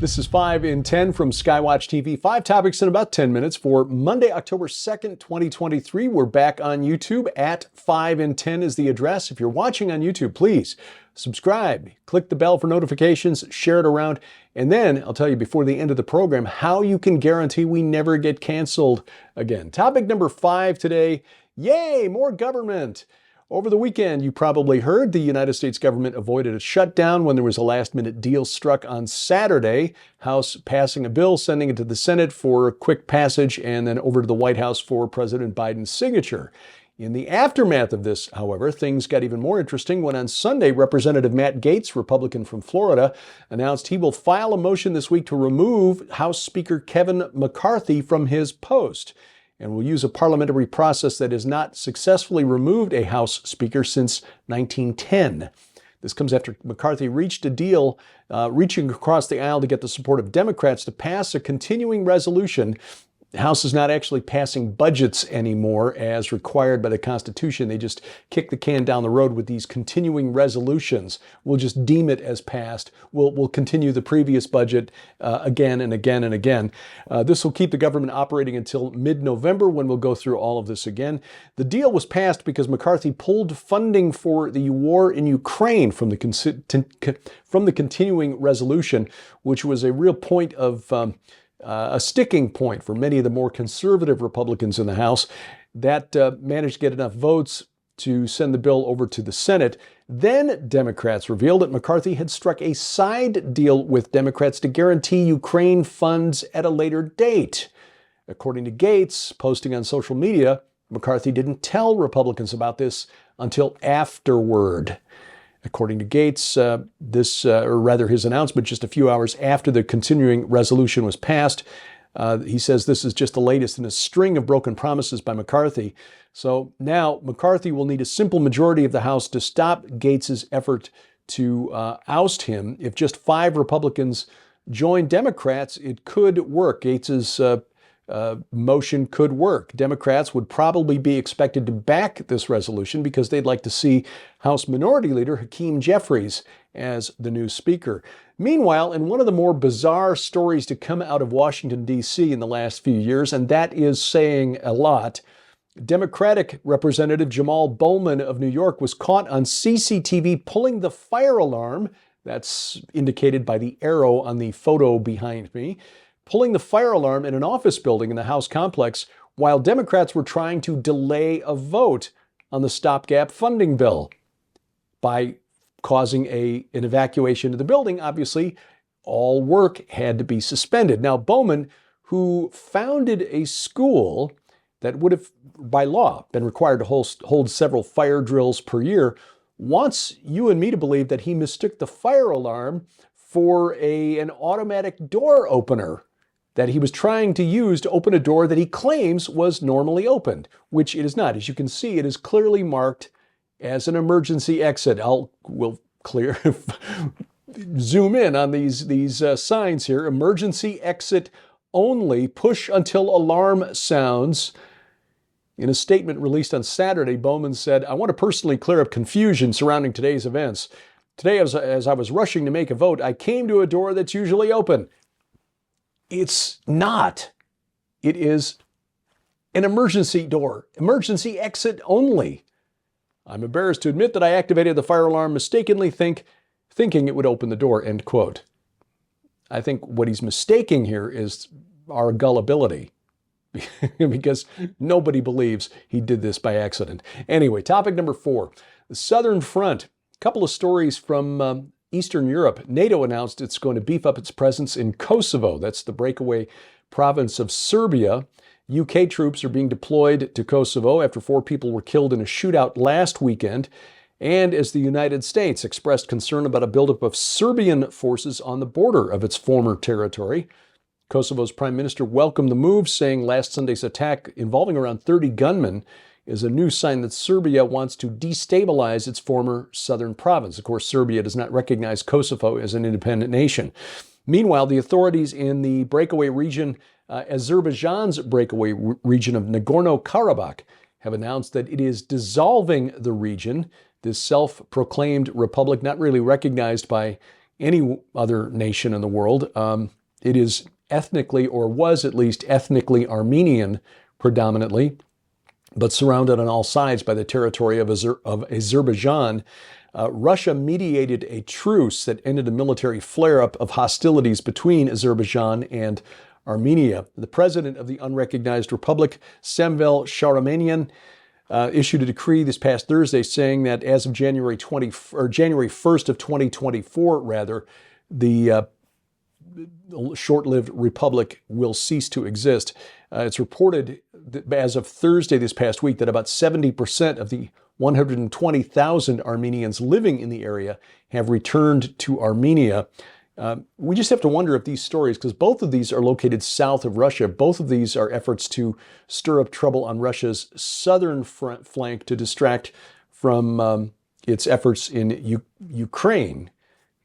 This is 5 in 10 from Skywatch TV. 5 topics in about 10 minutes for Monday, October 2nd, 2023. We're back on YouTube at 5 in 10 is the address. If you're watching on YouTube, please subscribe, click the bell for notifications, share it around, and then I'll tell you before the end of the program how you can guarantee we never get canceled again. Topic number 5 today, yay, more government. Over the weekend, you probably heard the United States government avoided a shutdown when there was a last-minute deal struck on Saturday. House passing a bill, sending it to the Senate for a quick passage, and then over to the White House for President Biden's signature. In the aftermath of this, however, things got even more interesting when on Sunday, Representative Matt Gaetz, Republican from Florida, announced he will file a motion this week to remove House Speaker Kevin McCarthy from his post, and will use a parliamentary process that has not successfully removed a House Speaker since 1910. This comes after McCarthy reached a deal, reaching across the aisle to get the support of Democrats to pass a continuing resolution. The House is not actually passing budgets anymore as required by the Constitution. They just kick the can down the road with these continuing resolutions. We'll just deem it as passed. We'll continue the previous budget again and again and again. This will keep the government operating until mid-November when we'll go through all of this again. The deal was passed because McCarthy pulled funding for the war in Ukraine from the continuing resolution, which was a real point of a sticking point for many of the more conservative Republicans in the House. That managed to get enough votes to send the bill over to the Senate. Then Democrats revealed that McCarthy had struck a side deal with Democrats to guarantee Ukraine funds at a later date. According to Gaetz, posting on social media, McCarthy didn't tell Republicans about this until afterward. According to Gaetz, his announcement just a few hours after the continuing resolution was passed, he says this is just the latest in a string of broken promises by McCarthy. So now McCarthy will need a simple majority of the House to stop Gaetz's effort to oust him. If just 5 Republicans join Democrats, it could work. Gaetz's motion could work. Democrats would probably be expected to back this resolution because they'd like to see House Minority Leader Hakeem Jeffries as the new speaker. Meanwhile, in one of the more bizarre stories to come out of Washington, D.C. in the last few years, and that is saying a lot, Democratic Representative Jamal Bowman of New York was caught on CCTV pulling the fire alarm. That's indicated by the arrow on the photo behind me. Pulling the fire alarm in an office building in the House complex while Democrats were trying to delay a vote on the stopgap funding bill. By causing an evacuation of the building, obviously, all work had to be suspended. Now, Bowman, who founded a school that would have, by law, been required to hold several fire drills per year, wants you and me to believe that he mistook the fire alarm for an automatic door opener that he was trying to use to open a door that he claims was normally opened, which it is not. As you can see, it is clearly marked as an emergency exit. We'll zoom in on these signs here. Emergency exit only, push until alarm sounds. In a statement released on Saturday, Bowman said, "I want to personally clear up confusion surrounding today's events. Today, as I was rushing to make a vote, I came to a door that's usually open." It's not. It is an emergency door, emergency exit only. "I'm embarrassed to admit that I activated the fire alarm mistakenly thinking it would open the door," end quote. I think what he's mistaking here is our gullibility because nobody believes he did this by accident. Anyway, topic number 4, the Southern Front. A couple of stories from Eastern Europe. NATO announced it's going to beef up its presence in Kosovo. That's the breakaway province of Serbia. UK troops are being deployed to Kosovo after 4 people were killed in a shootout last weekend, and as the United States expressed concern about a buildup of Serbian forces on the border of its former territory. Kosovo's prime minister welcomed the move, saying last Sunday's attack involving around 30 gunmen is a new sign that Serbia wants to destabilize its former southern province. Of course, Serbia does not recognize Kosovo as an independent nation. Meanwhile, the authorities in the breakaway region, Azerbaijan's breakaway region of Nagorno-Karabakh, have announced that it is dissolving the region, this self-proclaimed republic not really recognized by any other nation in the world. It is ethnically, or was at least ethnically, Armenian predominantly, but surrounded on all sides by the territory of Azerbaijan. Russia mediated a truce that ended a military flare-up of hostilities between Azerbaijan and Armenia. The president of the unrecognized republic, Samvel Shahramanian, issued a decree this past Thursday saying that as of January 1st of 2024, the short-lived republic will cease to exist. It's reported that as of Thursday this past week that about 70% of the 120,000 Armenians living in the area have returned to Armenia. We just have to wonder if these stories, because both of these are located south of Russia, both of these are efforts to stir up trouble on Russia's southern flank to distract from its efforts in Ukraine.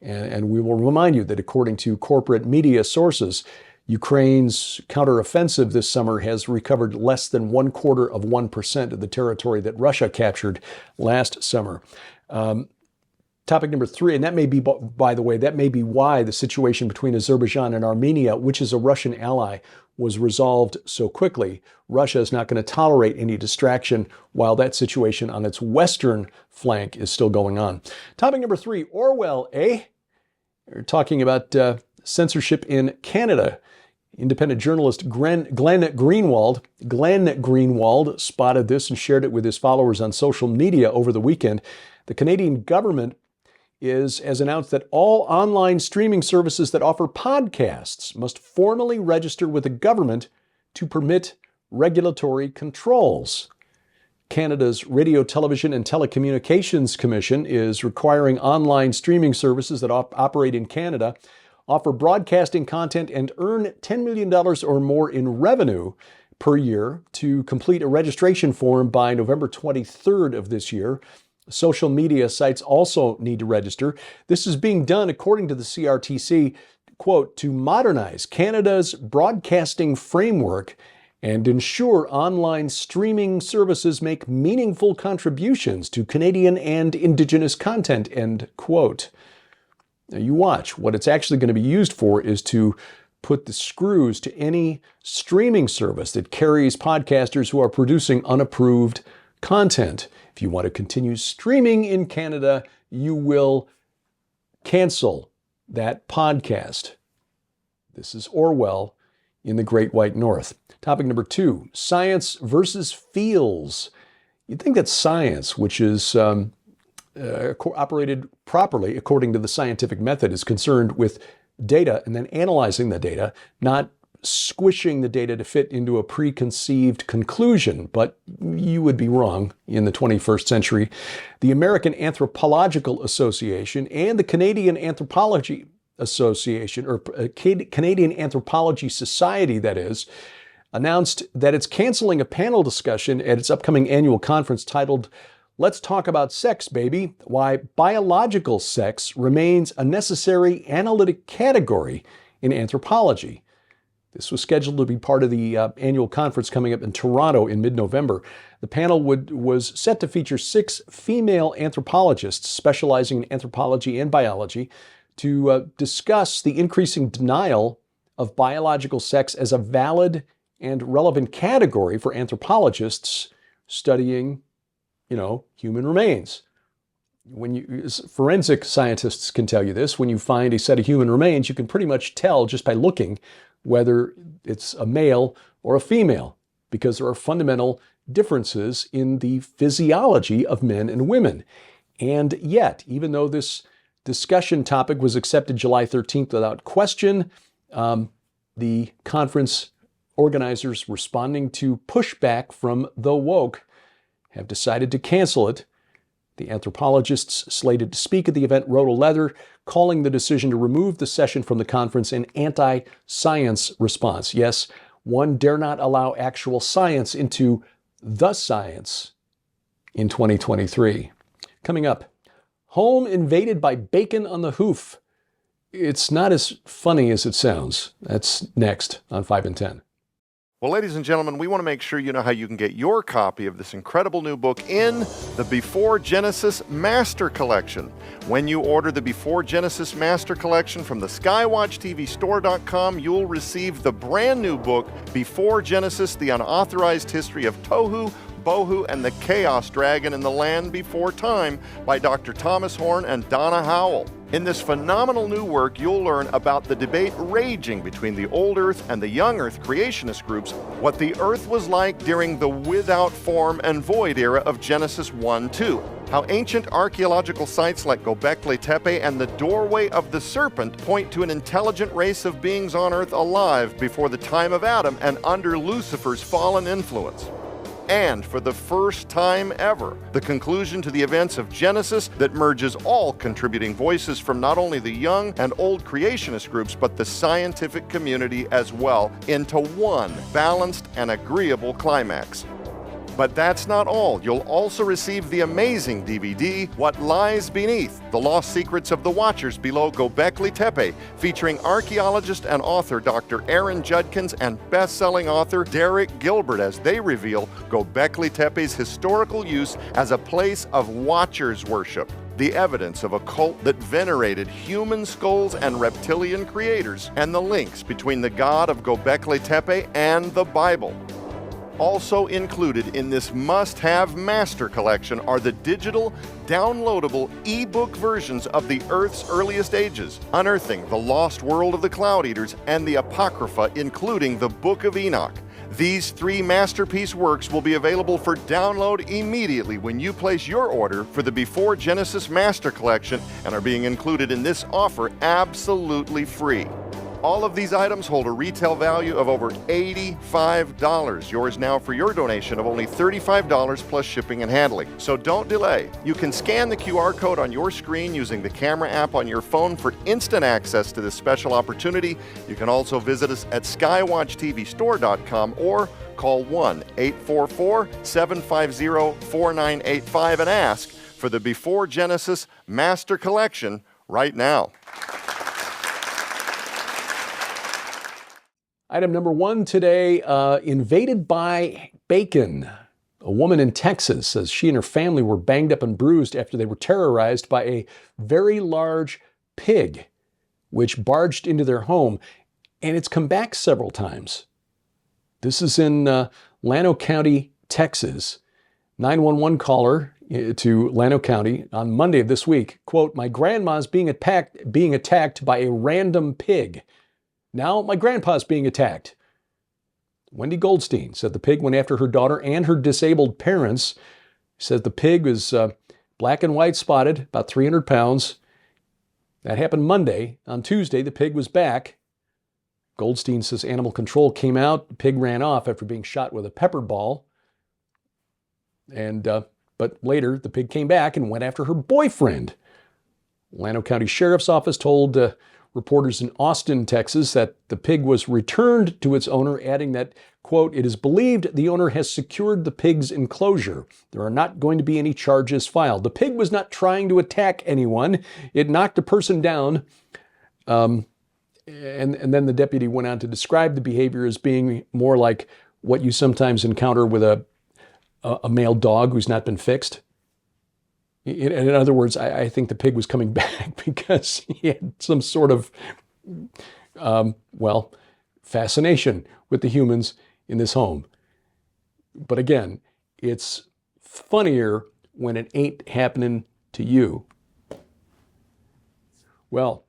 And we will remind you that according to corporate media sources, Ukraine's counteroffensive this summer has recovered less than 0.25% of the territory that Russia captured last summer. Topic number 3, and that may be, by the way, that may be why the situation between Azerbaijan and Armenia, which is a Russian ally, was resolved so quickly. Russia is not going to tolerate any distraction while that situation on its western flank is still going on. Topic number 3, Orwell, eh? We're talking about censorship in Canada. Independent journalist Glenn Greenwald spotted this and shared it with his followers on social media over the weekend. The Canadian government has announced that all online streaming services that offer podcasts must formally register with the government to permit regulatory controls. Canada's Radio, Television and Telecommunications Commission is requiring online streaming services that operate in Canada, offer broadcasting content, and earn $10 million or more in revenue per year to complete a registration form by November 23rd of this year. Social media sites also need to register. This is being done, according to the CRTC, quote, to modernize Canada's broadcasting framework and ensure online streaming services make meaningful contributions to Canadian and Indigenous content, end quote. Now you watch. What it's actually going to be used for is to put the screws to any streaming service that carries podcasters who are producing unapproved content. If you want to continue streaming in Canada, you will cancel that podcast. This is Orwell in the Great White North. Topic number 2, science versus feels. You'd think that science, which is operated properly according to the scientific method, is concerned with data and then analyzing the data, not squishing the data to fit into a preconceived conclusion, but you would be wrong in the 21st century. The American Anthropological Association and the Canadian Anthropology Association, or Canadian Anthropology Society, that is, announced that it's canceling a panel discussion at its upcoming annual conference titled "Let's Talk About Sex, Baby: Why Biological Sex Remains a Necessary Analytic Category in Anthropology." This was scheduled to be part of the annual conference coming up in Toronto in mid-November. The panel was set to feature 6 female anthropologists specializing in anthropology and biology to discuss the increasing denial of biological sex as a valid and relevant category for anthropologists studying, human remains. Forensic scientists can tell you this. When you find a set of human remains, you can pretty much tell just by looking whether it's a male or a female, because there are fundamental differences in the physiology of men and women. And yet, even though this discussion topic was accepted July 13th without question, the conference organizers, responding to pushback from the woke, have decided to cancel it. The anthropologists slated to speak at the event wrote a letter calling the decision to remove the session from the conference an anti-science response. Yes, one dare not allow actual science into the science in 2023. Coming up, home invaded by bacon on the hoof. It's not as funny as it sounds. That's next on 5 and 10. Well, ladies and gentlemen, we want to make sure you know how you can get your copy of this incredible new book in the Before Genesis Master Collection. When you order the Before Genesis Master Collection from the skywatchtvstore.com, you'll receive the brand new book, Before Genesis, The Unauthorized History of Tohu, Bohu, and the Chaos Dragon in the Land Before Time by Dr. Thomas Horn and Donna Howell. In this phenomenal new work, you'll learn about the debate raging between the Old Earth and the Young Earth creationist groups, what the Earth was like during the without form and void era of Genesis 1-2, how ancient archaeological sites like Göbekli Tepe and the Doorway of the Serpent point to an intelligent race of beings on Earth alive before the time of Adam and under Lucifer's fallen influence. And for the first time ever, the conclusion to the events of Genesis that merges all contributing voices from not only the young and old creationist groups, but the scientific community as well, into one balanced and agreeable climax. But that's not all. You'll also receive the amazing DVD, What Lies Beneath, The Lost Secrets of the Watchers Below Göbekli Tepe, featuring archaeologist and author Dr. Aaron Judkins and best-selling author Derek Gilbert as they reveal Göbekli Tepe's historical use as a place of watchers worship, the evidence of a cult that venerated human skulls and reptilian creators, and the links between the god of Göbekli Tepe and the Bible. Also included in this must-have master collection are the digital, downloadable e-book versions of the Earth's earliest ages, Unearthing the Lost World of the Cloud Eaters, and the Apocrypha, including the Book of Enoch. These three masterpiece works will be available for download immediately when you place your order for the Before Genesis Master Collection and are being included in this offer absolutely free. All of these items hold a retail value of over $85. Yours now for your donation of only $35 plus shipping and handling. So don't delay. You can scan the QR code on your screen using the camera app on your phone for instant access to this special opportunity. You can also visit us at skywatchtvstore.com or call 1-844-750-4985 and ask for the Before Genesis Master Collection right now. Item number one today, invaded by bacon. A woman in Texas says she and her family were banged up and bruised after they were terrorized by a very large pig, which barged into their home, and it's come back several times. This is in Llano County, Texas. 911 caller to Llano County on Monday of this week, quote, "My grandma's being attacked by a random pig. Now my grandpa's being attacked." Wendy Goldstein said the pig went after her daughter and her disabled parents. Said the pig was black and white spotted, about 300 pounds. That happened Monday. On Tuesday, the pig was back. Goldstein says animal control came out. The pig ran off after being shot with a pepper ball. But later, the pig came back and went after her boyfriend. Llano County Sheriff's Office told reporters in Austin, Texas, that the pig was returned to its owner, adding that, quote, "It is believed the owner has secured the pig's enclosure. There are not going to be any charges filed. The pig was not trying to attack anyone. It knocked a person down." And then the deputy went on to describe the behavior as being more like what you sometimes encounter with a male dog who's not been fixed. In other words, I think the pig was coming back because he had some sort of, fascination with the humans in this home. But again, it's funnier when it ain't happening to you. Well,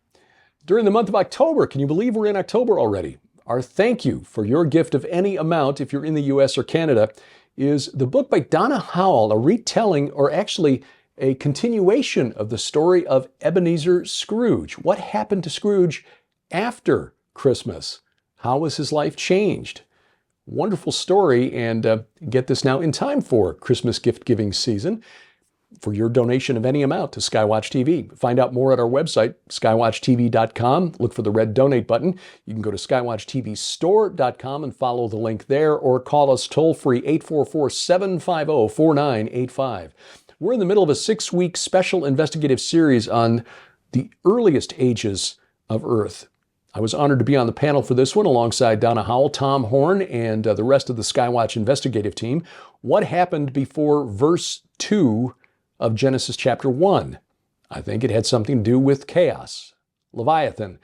during the month of October, can you believe we're in October already? Our thank you for your gift of any amount, if you're in the US or Canada, is the book by Donna Howell, a retelling, or actually a continuation of the story of Ebenezer Scrooge. What happened to Scrooge after Christmas? How was his life changed? Wonderful story, and get this now in time for Christmas gift giving season for your donation of any amount to Skywatch TV. Find out more at our website, skywatchtv.com. Look for the red donate button. You can go to skywatchtvstore.com and follow the link there, or call us toll-free 844-750-4985. We're in the middle of a 6-week special investigative series on the earliest ages of Earth. I was honored to be on the panel for this one alongside Donna Howell, Tom Horn, and the rest of the Skywatch investigative team. What happened before verse 2 of Genesis chapter 1? I think it had something to do with chaos, Leviathan.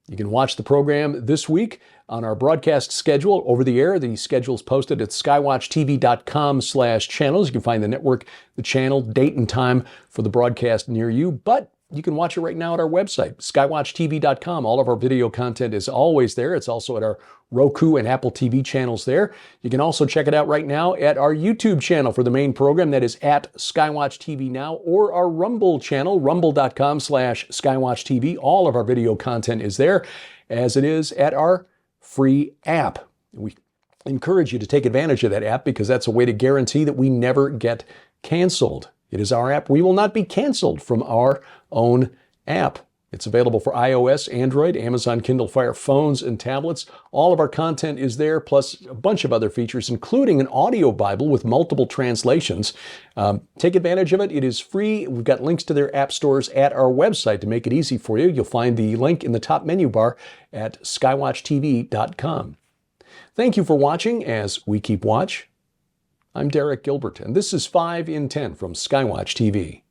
You can watch the program this week on our broadcast schedule over the air. The schedule is posted at skywatchtv.com/channels. You can find the network, the channel, date and time for the broadcast near you. But you can watch it right now at our website, skywatchtv.com. All of our video content is always there. It's also at our Roku and Apple TV channels there. You can also check it out right now at our YouTube channel for the main program. That is at Skywatch TV Now, or our Rumble channel, rumble.com/skywatchtv. All of our video content is there, as it is at our free app. We encourage you to take advantage of that app because that's a way to guarantee that we never get canceled. It is our app. We will not be canceled from our own app. It's available for iOS, Android, Amazon Kindle Fire phones and tablets. All of our content is there, plus a bunch of other features, including an audio Bible with multiple translations. Take advantage of it. It is free. We've got links to their app stores at our website to make it easy for you. You'll find the link in the top menu bar at skywatchtv.com. Thank you for watching as we keep watch. I'm Derek Gilbert, and this is 5 in 10 from Skywatch TV.